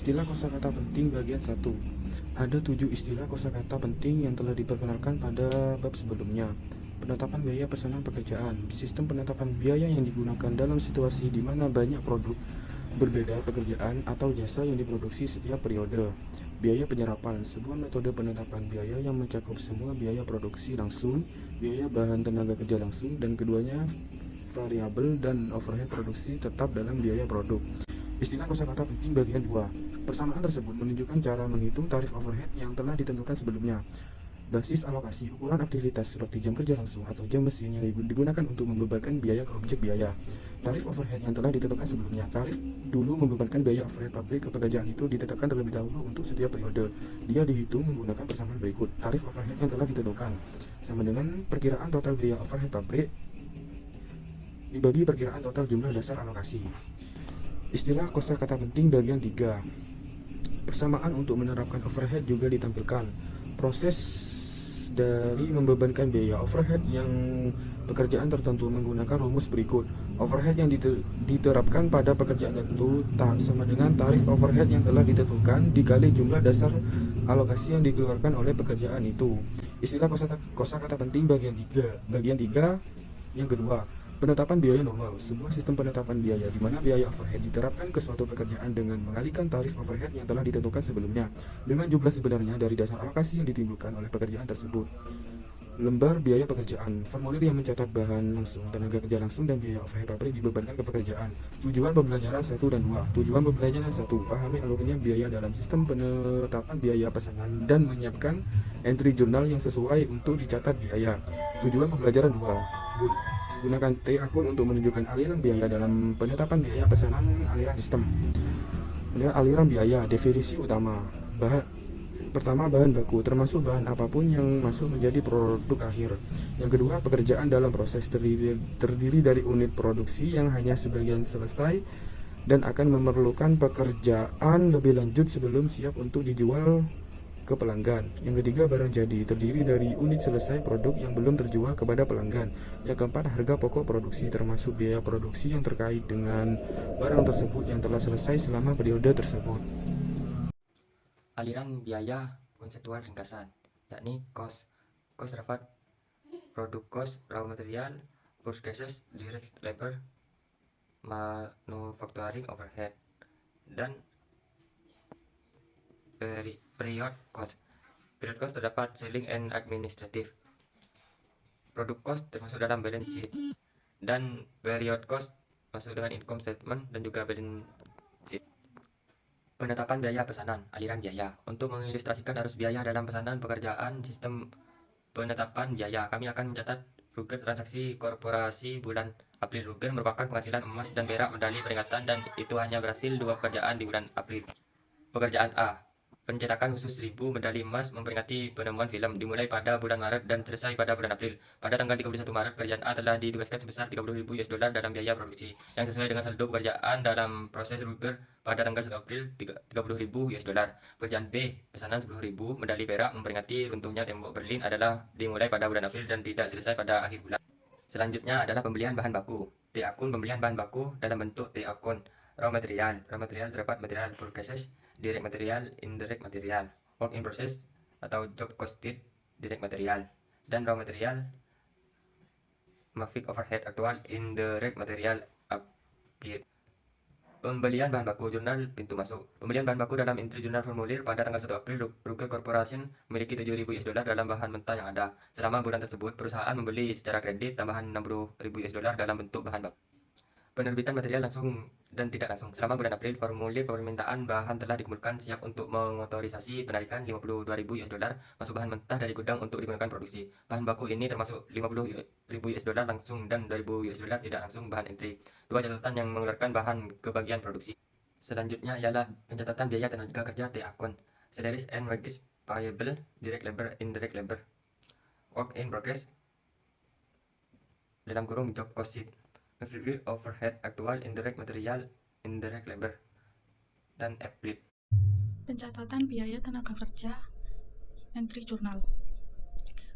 Istilah kosakata penting bagian 1. Ada 7 istilah kosakata penting yang telah diperkenalkan pada bab sebelumnya. Penetapan biaya pesanan pekerjaan. Sistem penetapan biaya yang digunakan dalam situasi di mana banyak produk berbeda pekerjaan atau jasa yang diproduksi setiap periode. Biaya penyerapan, sebuah metode penetapan biaya yang mencakup semua biaya produksi langsung, biaya bahan tenaga kerja langsung, dan keduanya variabel dan overhead produksi tetap dalam biaya produk. Istilah kosakata penting bagian 2. Persamaan tersebut menunjukkan cara menghitung tarif overhead yang telah ditentukan sebelumnya. Basis alokasi, ukuran aktivitas seperti jam kerja langsung atau jam mesin yang digunakan untuk membebankan biaya ke objek biaya. Tarif overhead yang telah ditentukan sebelumnya. Tarif dulu membebankan biaya overhead pabrik ke pekerjaan itu ditetapkan terlebih dahulu untuk setiap periode. Dia dihitung menggunakan persamaan berikut. Tarif overhead yang telah ditentukan sama dengan perkiraan total biaya overhead pabrik dibagi perkiraan total jumlah dasar alokasi. Istilah kosakata penting bagian 3. Persamaan untuk menerapkan overhead juga ditampilkan. Proses dari membebankan biaya overhead yang pekerjaan tertentu menggunakan rumus berikut. Overhead yang diterapkan pada pekerjaan tertentu sama dengan tarif overhead yang telah ditentukan dikali jumlah dasar alokasi yang dikeluarkan oleh pekerjaan itu. Istilah kosakata penting bagian 3. Bagian 3 yang kedua. Penetapan biaya normal, sebuah sistem penetapan biaya di mana biaya overhead diterapkan ke suatu pekerjaan dengan mengalihkan tarif overhead yang telah ditentukan sebelumnya dengan jumlah sebenarnya dari dasar alokasi yang ditimbulkan oleh pekerjaan tersebut. Lembar biaya pekerjaan, formulir yang mencatat bahan langsung, tenaga kerja langsung, dan biaya overhead pabrik dibebankan ke pekerjaan. Tujuan pembelajaran 1 dan 2. Tujuan pembelajaran 1. Pahami alurnya biaya dalam sistem penetapan biaya pesanan dan menyiapkan entry jurnal yang sesuai untuk dicatat biaya. Tujuan pembelajaran 2. Gunakan T-akun untuk menunjukkan aliran biaya dalam penetapan biaya pesanan aliran sistem. Aliran biaya, definisi utama. Pertama, bahan baku, termasuk bahan apapun yang masuk menjadi produk akhir. Yang kedua, pekerjaan dalam proses terdiri dari unit produksi yang hanya sebagian selesai dan akan memerlukan pekerjaan lebih lanjut sebelum siap untuk dijual ke pelanggan. Yang ketiga, barang jadi, terdiri dari unit selesai produk yang belum terjual kepada pelanggan. Yang keempat, harga pokok produksi, termasuk biaya produksi yang terkait dengan barang tersebut yang telah selesai selama periode tersebut. Aliran biaya konseptual ringkasan, yakni cost. Cost terdapat produk cost, raw material, purchases, direct labor, manufacturing overhead, dan period cost. Period cost terdapat selling and administrative. Produk cost termasuk dalam balance sheet, dan period cost masuk dengan income statement dan juga balance sheet. Penetapan biaya pesanan, aliran biaya. Untuk mengilustrasikan arus biaya dalam pesanan pekerjaan sistem penetapan biaya, kami akan mencatat Ruger transaksi korporasi bulan April. Ruger merupakan penghasilan emas dan perak medali peringatan, dan itu hanya berhasil 2 pekerjaan di bulan April. Pekerjaan A. Pencetakan khusus 1000 medali emas memperingati penemuan film dimulai pada bulan Maret dan selesai pada bulan April. Pada tanggal 31 Maret, pekerjaan A telah ditugaskan sebesar 30.000 US dollar dalam biaya produksi, yang sesuai dengan saldo pekerjaan dalam proses Ruger pada tanggal 1 April 30.000 US dollar. Pekerjaan B, pesanan 10.000 medali perak memperingati runtuhnya tembok Berlin adalah dimulai pada bulan April dan tidak selesai pada akhir bulan. Selanjutnya adalah pembelian bahan baku. T-akun pembelian bahan baku dalam bentuk T-akun. Raw material. Raw material terdapat material purchases, direct material, indirect material, work in process atau job costed, direct material, dan raw material, fixed overhead aktual, indirect material, applied. Pembelian bahan baku, jurnal pintu masuk. Pembelian bahan baku dalam entry jurnal formulir pada tanggal 1 April, Ruger Corporation memiliki 7.000 US dollar dalam bahan mentah yang ada. Selama bulan tersebut, perusahaan membeli secara kredit tambahan 60.000 US dollar dalam bentuk bahan baku. Penerbitan material langsung dan tidak langsung. Selama bulan April, formulir permintaan bahan telah dikumpulkan siap untuk mengotorisasi penarikan 52.000 US dollar masuk bahan mentah dari gudang untuk digunakan produksi. Bahan baku ini termasuk 50.000 US dollar langsung dan 2.000 US dollar tidak langsung bahan entry. Dua catatan yang mengeluarkan bahan ke bagian produksi. Selanjutnya ialah pencatatan biaya tenaga kerja T-akun. Salaries and wages payable, direct labor, indirect labor, work in progress, dalam kurung job cost sheet, review overhead aktual, indirect material, indirect labor, dan applied. Pencatatan biaya tenaga kerja entry jurnal.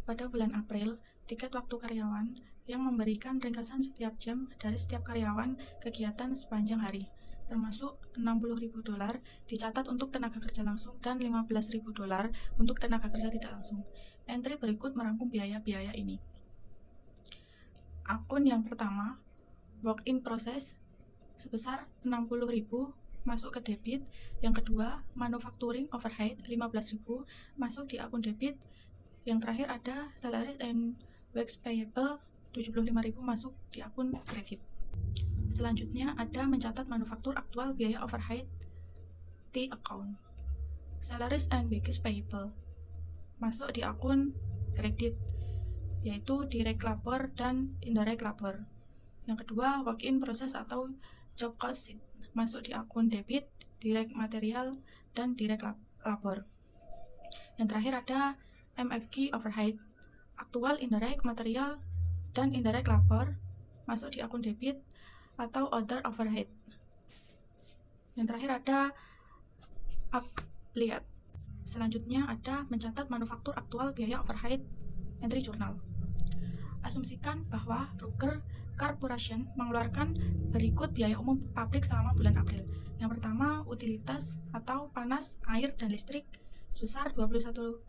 Pada bulan April, tiket waktu karyawan yang memberikan ringkasan setiap jam dari setiap karyawan kegiatan sepanjang hari. termasuk $60.000 dicatat untuk tenaga kerja langsung dan $15.000 untuk tenaga kerja tidak langsung. Entry berikut merangkum biaya-biaya ini. Akun yang pertama, work in process sebesar $60.000 masuk ke debit. Yang kedua, manufacturing overhead $15.000 masuk di akun debit. Yang terakhir ada salaries and wage payable $75.000 masuk di akun kredit. Selanjutnya ada mencatat manufaktur aktual biaya overhead T account. Salaries and wages payable masuk di akun kredit, yaitu direct labor dan indirect labor. Yang kedua, work in process atau job cost sheet masuk di akun debit, direct material, dan direct labor. Yang terakhir ada MFG overhead, aktual indirect material dan indirect labor masuk di akun debit atau other overhead. Yang terakhir ada affiliate. Selanjutnya ada mencatat manufaktur aktual biaya overhead entry journal. Asumsikan bahwa Ruger Corporation mengeluarkan berikut biaya umum pabrik selama bulan April. Yang pertama, utilitas atau panas, air, dan listrik sebesar $21.000.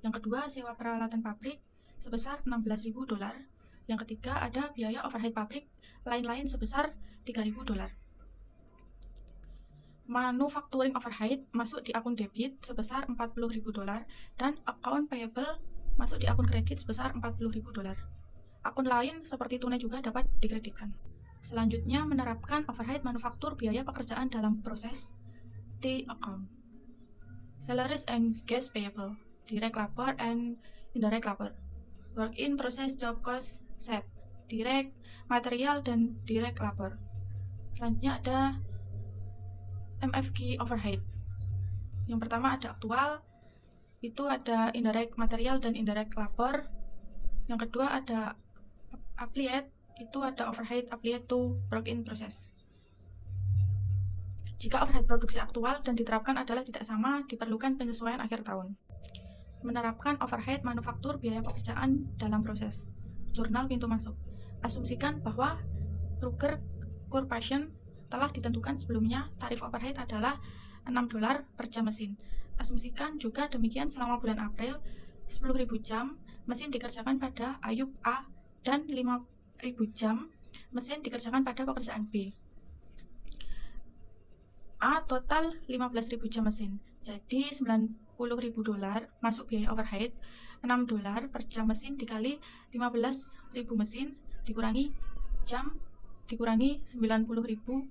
Yang kedua, sewa peralatan pabrik sebesar $16.000. Yang ketiga, ada biaya overhead pabrik lain-lain sebesar $3.000. Manufacturing overhead masuk di akun debit sebesar $40.000 dan account payable masuk di akun kredit sebesar $40.000. Akun lain seperti tunai juga dapat dikreditkan. Selanjutnya, menerapkan overhead manufaktur biaya pekerjaan dalam proses T account. Salaries and gas payable, direct labor and indirect labor. Work in process job cost set, direct material dan direct labor. Selanjutnya ada MFG overhead. Yang pertama ada aktual, itu ada indirect material dan indirect labor. Yang kedua ada affiliate, itu ada overhead affiliate to work in process. Jika overhead produksi aktual dan diterapkan adalah tidak sama, diperlukan penyesuaian akhir tahun. Menerapkan overhead manufaktur biaya pekerjaan dalam proses. Jurnal pintu masuk. Asumsikan bahwa Ruger Corporation telah ditentukan sebelumnya tarif overhead adalah $6 per jam mesin. Asumsikan juga demikian selama bulan April, 10.000 jam mesin dikerjakan pada Ayub A dan 5.000 jam mesin dikerjakan pada pekerjaan B. A total 15.000 jam mesin, jadi $90.000 masuk biaya overhead, $6 per jam mesin dikali 15.000 mesin dikurangi jam dikurangi $90.000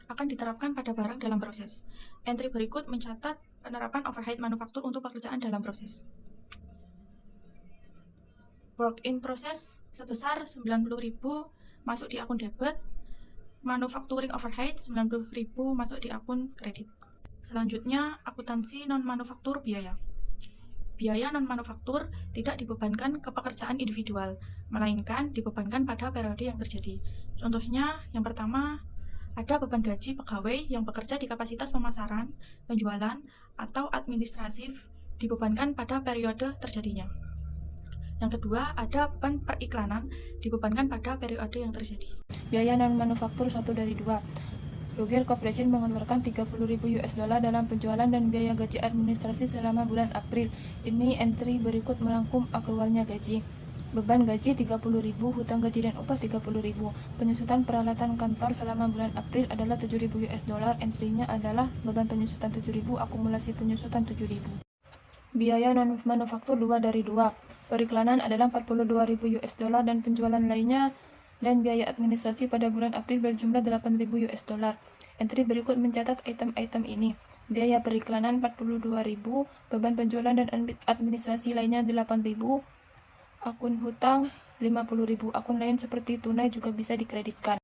akan diterapkan pada barang dalam proses. Entry berikut mencatat penerapan overhead manufaktur untuk pekerjaan dalam proses. Work in process sebesar $90.000 masuk di akun debit. Manufacturing overhead $90.000 masuk di akun kredit. Selanjutnya, akuntansi non-manufaktur biaya. Biaya non-manufaktur tidak dibebankan ke pekerjaan individual, melainkan dibebankan pada periode yang terjadi. Contohnya, yang pertama, ada beban gaji pegawai yang bekerja di kapasitas pemasaran, penjualan, atau administratif dibebankan pada periode terjadinya. Yang kedua, ada beban periklanan dibebankan pada periode yang terjadi. Biaya non-manufaktur 1 dari 2. Ruger Corporation mengeluarkan $30.000 dalam penjualan dan biaya gaji administrasi selama bulan April. Ini entry berikut merangkum akrualnya gaji. Beban gaji $30.000, hutang gaji dan upah $30.000. Penyusutan peralatan kantor selama bulan April adalah $7.000. Entry-nya adalah beban penyusutan $7.000, akumulasi penyusutan $7.000. Biaya non-manufaktur 2 dari 2. Periklanan adalah $42.000 dan penjualan lainnya dan biaya administrasi pada bulan April berjumlah $8.000. Entry berikut mencatat item-item ini. Biaya periklanan $42.000, beban penjualan dan administrasi lainnya $8.000, akun hutang $50.000, akun lain seperti tunai juga bisa dikreditkan.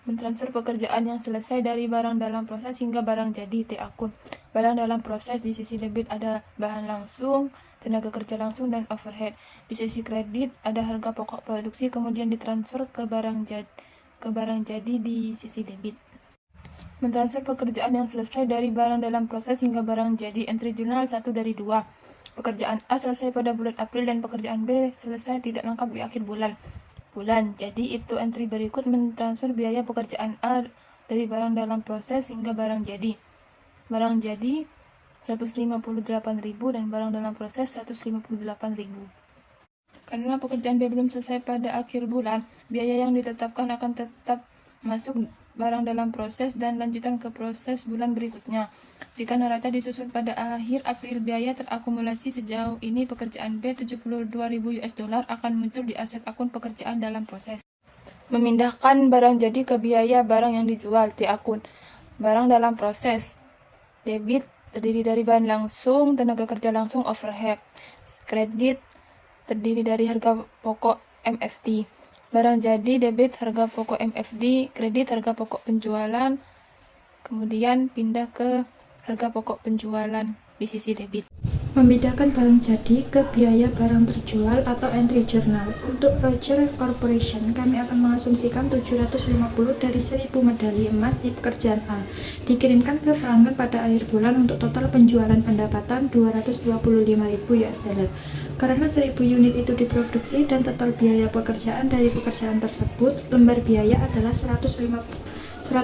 Mentransfer pekerjaan yang selesai dari barang dalam proses hingga barang jadi T akun. Barang dalam proses di sisi debit ada bahan langsung, tenaga kerja langsung, dan overhead. Di sisi kredit ada harga pokok produksi kemudian ditransfer ke barang jadi di sisi debit. Mentransfer pekerjaan yang selesai dari barang dalam proses hingga barang jadi. Entry jurnal 1 dari 2. Pekerjaan A selesai pada bulan April dan pekerjaan B selesai tidak lengkap di akhir bulan. bulan. Jadi itu entry berikut mentransfer biaya pekerjaan A dari barang dalam proses hingga barang jadi. Barang jadi 158.000 dan barang dalam proses 158.000. Karena pekerjaan B belum selesai pada akhir bulan, biaya yang ditetapkan akan tetap masuk barang dalam proses dan lanjutan ke proses bulan berikutnya. Jika neraca disusun pada akhir April, biaya terakumulasi sejauh ini pekerjaan B 72.000 US dollar akan muncul di aset akun pekerjaan dalam proses. Memindahkan barang jadi ke biaya barang yang dijual di akun barang dalam proses. Debit terdiri dari bahan langsung, tenaga kerja langsung, overhead. Kredit terdiri dari harga pokok MFD. Barang jadi debit harga pokok MFD, kredit harga pokok penjualan, kemudian pindah ke harga pokok penjualan di sisi debit. Membedakan barang jadi ke biaya barang terjual atau entry journal. Untuk Roger Corporation, kami akan mengasumsikan 750 dari 1000 medali emas di pekerjaan A dikirimkan ke pelanggan pada akhir bulan untuk total penjualan pendapatan 225.000 US dollar. Karena 1000 unit itu diproduksi dan total biaya pekerjaan dari pekerjaan tersebut, lembar biaya adalah 158.000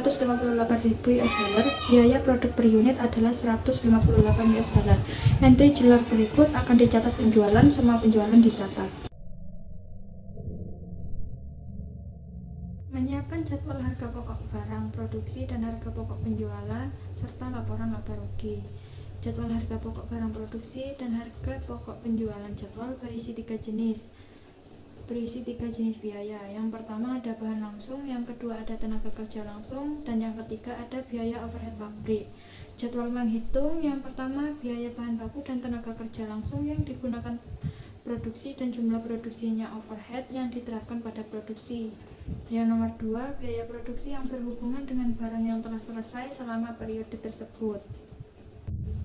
US dollar, biaya produk per unit adalah 158 US dollar. Entry journal berikut akan dicatat penjualan, semua penjualan dicatat. Menyiapkan jadwal harga pokok barang produksi dan harga pokok penjualan, serta laporan laba rugi. Jadwal harga pokok barang produksi dan harga pokok penjualan jadwal berisi 3 jenis. Biaya. Yang pertama ada bahan langsung, yang kedua ada tenaga kerja langsung, dan yang ketiga ada biaya overhead pabrik. Jadwal menghitung, yang pertama biaya bahan baku dan tenaga kerja langsung yang digunakan produksi dan jumlah produksinya overhead yang diterapkan pada produksi. Yang nomor 2, biaya produksi yang berhubungan dengan barang yang telah selesai selama periode tersebut.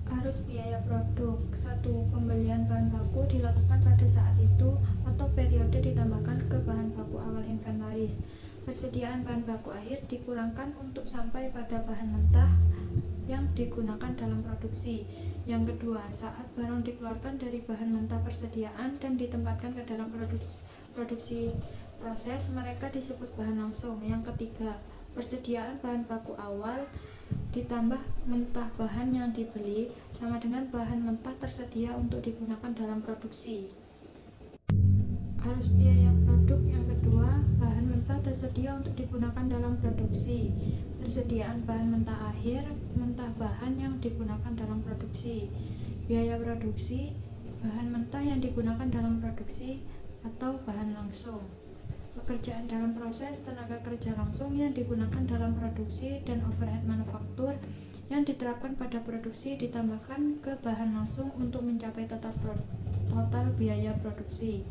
Arus biaya produk. 1. Pembelian bahan baku dilakukan pada saat itu atau periode ditambahkan ke bahan baku awal inventaris. Persediaan bahan baku akhir dikurangkan untuk sampai pada bahan mentah yang digunakan dalam produksi. Yang kedua, saat barang dikeluarkan dari bahan mentah persediaan dan ditempatkan ke dalam produksi proses, mereka disebut bahan langsung. Yang ketiga, persediaan bahan baku awal ditambah mentah bahan yang dibeli sama dengan bahan mentah tersedia untuk digunakan dalam produksi. Arus biaya produk. Yang kedua, bahan mentah tersedia untuk digunakan dalam produksi. Persediaan bahan mentah akhir, mentah bahan yang digunakan dalam produksi. Biaya produksi, bahan mentah yang digunakan dalam produksi atau bahan langsung. Pekerjaan dalam proses, tenaga kerja langsung yang digunakan dalam produksi dan overhead manufaktur yang diterapkan pada produksi ditambahkan ke bahan langsung untuk mencapai total biaya produksi.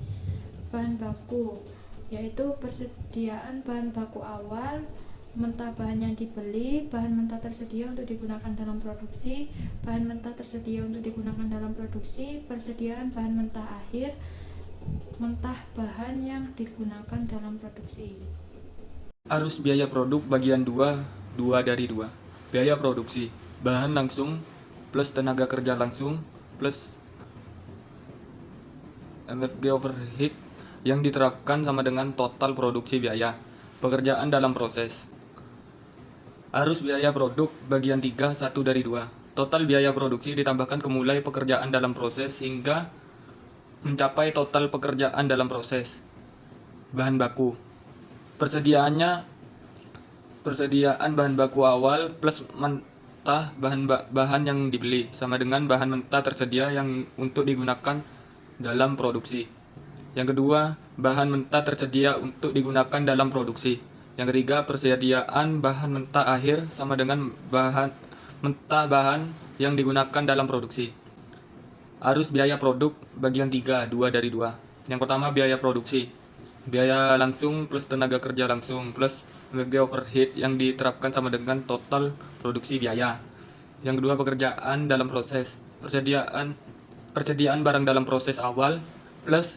Bahan baku, yaitu persediaan bahan baku awal, mentah bahan yang dibeli, bahan mentah tersedia untuk digunakan dalam produksi, bahan mentah tersedia untuk digunakan dalam produksi, persediaan bahan mentah akhir, mentah bahan yang digunakan dalam produksi. Arus biaya produk bagian 2, 2 dari 2. Biaya produksi, bahan langsung plus tenaga kerja langsung plus MFG overhead yang diterapkan sama dengan total produksi biaya pekerjaan dalam proses. Arus biaya produk bagian 3, 1 dari 2. Total biaya produksi ditambahkan kemulai pekerjaan dalam proses hingga mencapai total pekerjaan dalam proses. Bahan baku, persediaan bahan baku awal plus mentah bahan yang dibeli sama dengan bahan mentah tersedia yang untuk digunakan dalam produksi. Yang kedua, bahan mentah tersedia untuk digunakan dalam produksi. Yang ketiga, persediaan bahan mentah akhir sama dengan mentah bahan yang digunakan dalam produksi. Arus biaya produk bagian 3, 2 dari 2. Yang pertama, biaya produksi. Biaya langsung plus tenaga kerja langsung plus MFG overhead yang diterapkan sama dengan total produksi biaya. Yang kedua, pekerjaan dalam proses. Persediaan barang dalam proses awal plus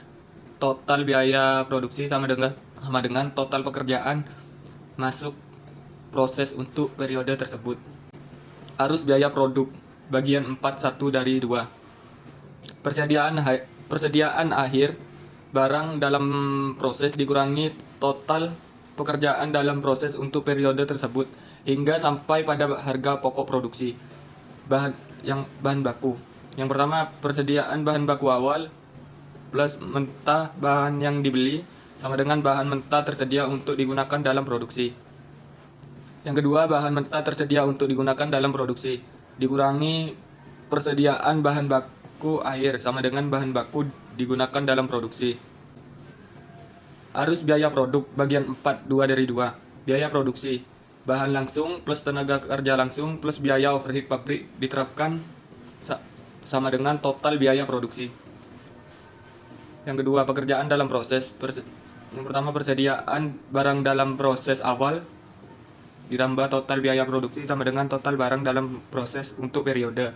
total biaya produksi sama dengan total pekerjaan masuk proses untuk periode tersebut. Arus biaya produk bagian 4, 1 dari 2. Persediaan akhir barang dalam proses dikurangi total pekerjaan dalam proses untuk periode tersebut hingga sampai pada harga pokok produksi. Bahan baku. Yang pertama, persediaan bahan baku awal plus mentah bahan yang dibeli sama dengan bahan mentah tersedia untuk digunakan dalam produksi. Yang kedua, bahan mentah tersedia untuk digunakan dalam produksi dikurangi persediaan bahan baku akhir sama dengan bahan baku digunakan dalam produksi. Arus biaya produk bagian 4, 2 dari 2. Biaya produksi. Bahan langsung plus tenaga kerja langsung plus biaya overhead pabrik diterapkan sama dengan total biaya produksi. Yang kedua, pekerjaan dalam proses. Yang pertama, persediaan barang dalam proses awal ditambah total biaya produksi sama dengan total barang dalam proses untuk periode.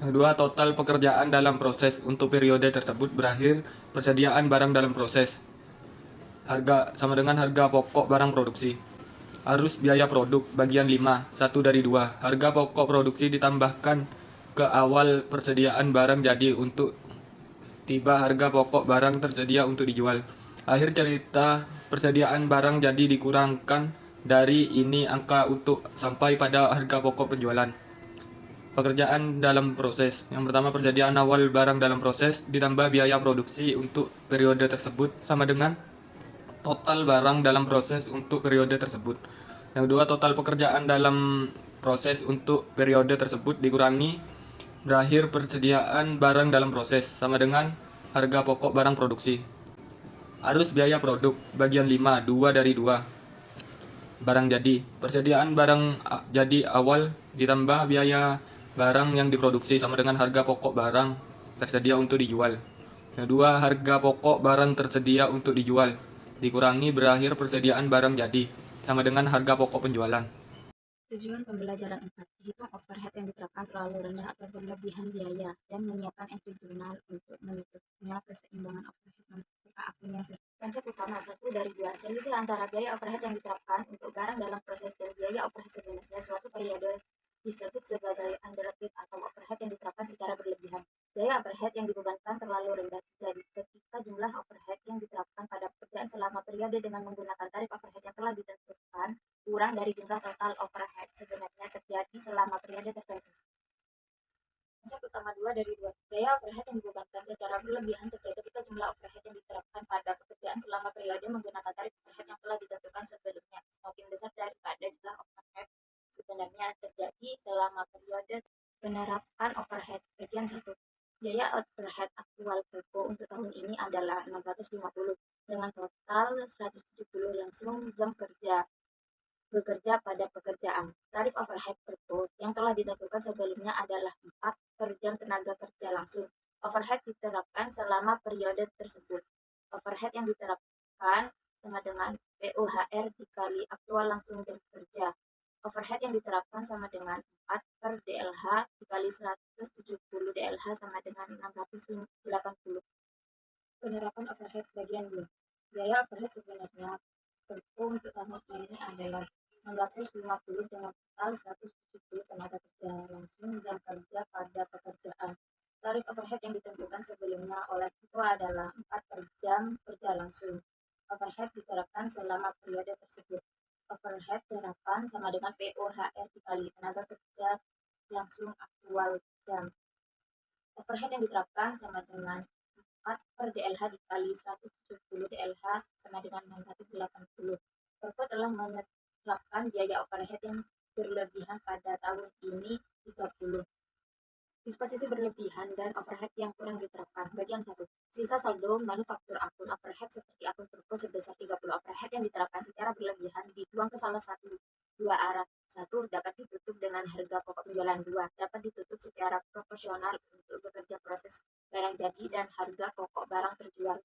Yang kedua, total pekerjaan dalam proses untuk periode tersebut berakhir persediaan barang dalam proses. Harga sama dengan harga pokok barang produksi. Arus biaya produk bagian 5, 1 dari 2. Harga pokok produksi ditambahkan ke awal persediaan barang jadi untuk tiba harga pokok barang tersedia untuk dijual. Akhir cerita, persediaan barang jadi dikurangkan dari ini angka untuk sampai pada harga pokok penjualan. Pekerjaan dalam proses. Yang pertama, persediaan awal barang dalam proses ditambah biaya produksi untuk periode tersebut sama dengan total barang dalam proses untuk periode tersebut. Yang kedua, total pekerjaan dalam proses untuk periode tersebut dikurangi berakhir persediaan barang dalam proses sama dengan harga pokok barang produksi. Arus biaya produk bagian 5, 2 dari 2. Barang jadi. Persediaan barang jadi awal ditambah biaya barang yang diproduksi sama dengan harga pokok barang tersedia untuk dijual. Kedua, harga pokok barang tersedia untuk dijual dikurangi berakhir persediaan barang jadi sama dengan harga pokok penjualan. Tujuan pembelajaran 4. Hitung overhead yang diterapkan terlalu rendah atau berlebihan biaya dan menyiapkan entry jurnal untuk menutupnya keseimbangan overhead membuka akun yang sesuai. Konsep utama 1 dari 2. Selisih antara biaya overhead yang diterapkan untuk barang dalam proses dan biaya overhead sebenarnya suatu periode disebut sebagai underrated atau overhead yang diterapkan secara berlebihan. Biaya overhead yang dibebankan terlalu rendah terjadi ketika jumlah overhead yang diterapkan pada pekerjaan selama periode dengan menggunakan tarif overhead yang telah ditentukan kurang dari jumlah total overhead sebenarnya terjadi selama periode tertentu. Konsep utama 2 dari 2. Biaya overhead yang dibebankan secara berlebihan terjadi ketika jumlah overhead yang diterapkan pada pekerjaan selama periode menggunakan tarif overhead yang telah ditentukan sebelumnya semakin besar daripada jumlah overhead sebenarnya terjadi selama periode penerapan overhead. Bagian 1. Biaya overhead aktual Beko untuk tahun ini adalah 650 dengan total 170 langsung jam kerja bekerja pada pekerjaan. Tarif overhead per ton yang telah ditentukan sebelumnya adalah 4 per jam tenaga kerja langsung. Overhead diterapkan selama periode tersebut. Overhead yang diterapkan sama dengan PUHR dikali aktual langsung jam kerja. Overhead yang diterapkan sama dengan 4 per DLH dikali 170 DLH sama dengan 680. Penerapan overhead bagian 2. Biaya overhead sebenarnya Perpu untuk tahun ini adalah 650 dengan total 170 tenaga kerja langsung jam kerja pada pekerjaan. Tarif overhead yang ditentukan sebelumnya oleh itu adalah 4 per jam kerja langsung. Overhead diterapkan selama periode tersebut. Overhead terapan sama dengan PUHR dikali tenaga kerja langsung aktual jam. Overhead yang diterapkan sama dengan 4 per DLH dikali 170 DLH sama dengan 680. Perpu telah menerapkan biaya overhead yang berlebihan pada tahun ini 30. Disposisi berlebihan dan overhead yang kurang diterapkan. Bagian 1. Sisa saldo manufaktur akun overhead seperti akun Perpu sebesar 30. Overhead yang diterapkan secara berlebihan dibuang ke salah satu dua arah. 1. Dapat ditutup dengan harga pokok penjualan. 2. Dapat ditutup secara proporsional untuk bekerja proses barang jadi dan harga pokok barang terjual.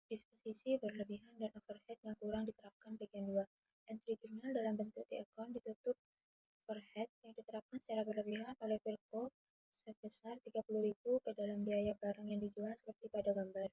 Disposisi berlebihan dan overhead yang kurang diterapkan bagian 2. Entry jurnal dalam bentuk T-account ditutup overhead yang diterapkan secara berlebihan oleh Perko sebesar 30.000 ke dalam biaya barang yang dijual seperti pada gambar.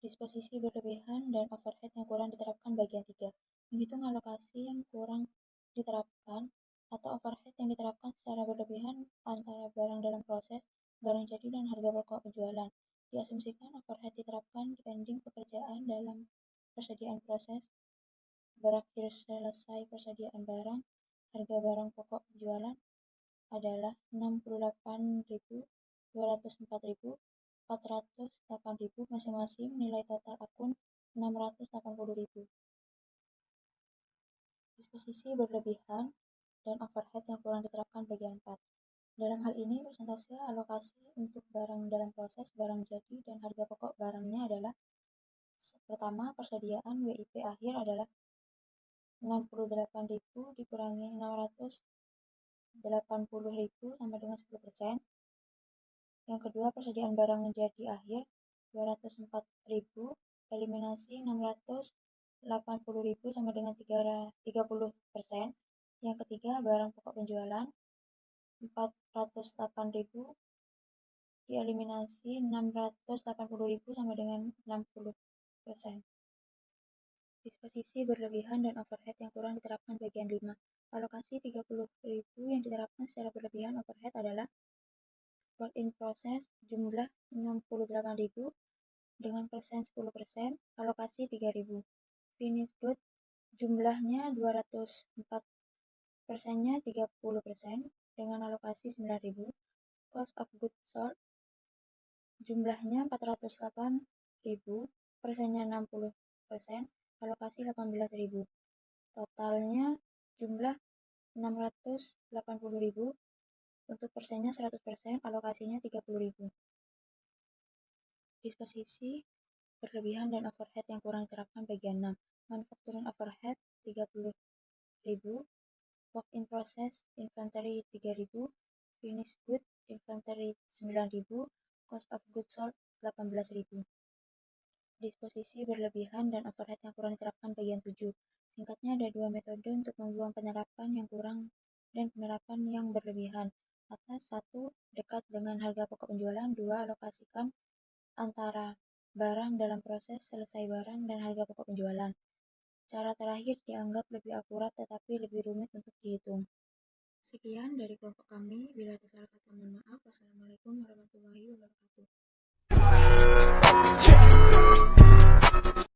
Disposisi berlebihan dan overhead yang kurang diterapkan bagian 3. Menghitung alokasi yang kurang diterapkan atau overhead yang diterapkan secara berlebihan antara barang dalam proses, barang jadi dan harga pokok penjualan. Di Diasumsikan overhead diterapkan depending pekerjaan dalam persediaan proses, berakhir selesai persediaan barang, harga barang pokok penjualan adalah 68.000, 204.000, 408.000 masing-masing, nilai total akun 680.000. Disposisi berlebihan dan overhead yang kurang diterapkan bagian 4. Dalam hal ini, persentase alokasi untuk barang dalam proses, barang jadi, dan harga pokok barangnya adalah: pertama, persediaan WIP akhir adalah 68.000 dikurangi 680.000 sama dengan 10%. Yang kedua, persediaan barang jadi akhir 204.000 eliminasi 680.000 sama dengan 30%. Yang ketiga, barang pokok penjualan 408.000 dieliminasi 680.000 sama dengan 60%. Disposisi berlebihan dan overhead yang kurang diterapkan bagian 5. Alokasi 30.000 yang diterapkan secara berlebihan overhead adalah: work in process jumlah 68.000 dengan persen 10%, alokasi 3.000. Finished good jumlahnya 204, persennya 30% dengan alokasi 9.000. Cost of goods sold jumlahnya 408.000, persennya 60%, alokasi 18.000. Totalnya jumlah 680.000, untuk persennya 100%, alokasinya 30.000. Disposisi berlebihan dan overhead yang kurang diterapkan bagian 6. Manufacturing overhead 30.000, work in process inventory 3.000, finished good inventory 9.000, cost of goods sold 18.000. Disposisi berlebihan dan overhead yang kurang diterapkan bagian 7. Singkatnya, ada dua metode untuk membuang penerapan yang kurang dan penerapan yang berlebihan. Atas: 1. Dekat dengan harga pokok penjualan. 2. Alokasikan antara barang dalam proses, selesai barang, dan harga pokok penjualan. Cara terakhir dianggap lebih akurat tetapi lebih rumit untuk dihitung. Sekian dari kelompok kami. Bila ada salah kata mohon maaf. Wassalamualaikum warahmatullahi wabarakatuh.